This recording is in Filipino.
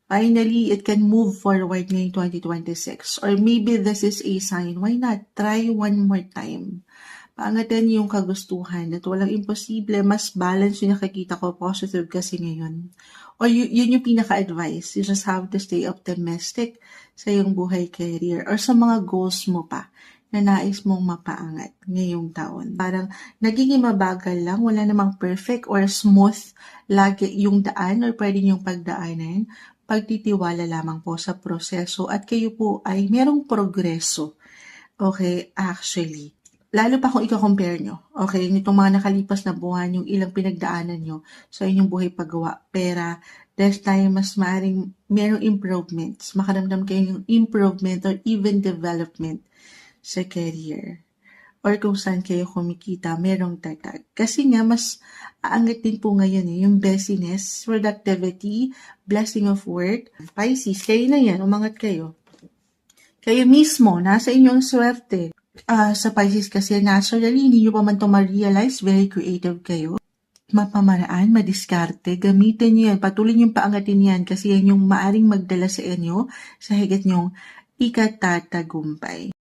Finally, it can move forward ngayong 2026. Or maybe this is a sign. Why not? Try one more time. Paangatin yung kagustuhan at walang imposible, mas balance yung nakikita ko, positive kasi ngayon. Or yun yung pinaka-advice, you just have to stay optimistic sa iyong buhay, career, or sa mga goals mo pa na nais mong mapaangat ngayong taon. Parang nagiging mabagal lang, wala namang perfect or smooth lagi yung daan or pwede yung pagdaanan. Pagtitiwala lamang po sa proseso at kayo po ay merong progreso. Okay, actually. Lalo pa kung i-compare nyo, okay, nitong mga nakalipas na buwan, yung ilang pinagdaanan nyo sa inyong buhay paggawa, pera, this time mas maaaring merong improvements, makaramdam kayo ng improvement or even development sa career. Or kung saan kayo kumikita, merong tatag. Kasi nga, mas aangat din po ngayon yung business, productivity, blessing of work. Pisces, kayo na yan, umangat kayo. Kayo mismo, nasa inyong swerte. Sa Pisces kasi, naturally, hindi nyo pa man ito ma-realize, very creative kayo. Mapamaraan, madiskarte, gamitin nyo yan, patuloy nyo paangatin yan kasi yan yung maaring magdala sa inyo sa higit nyong ikatatagumpay.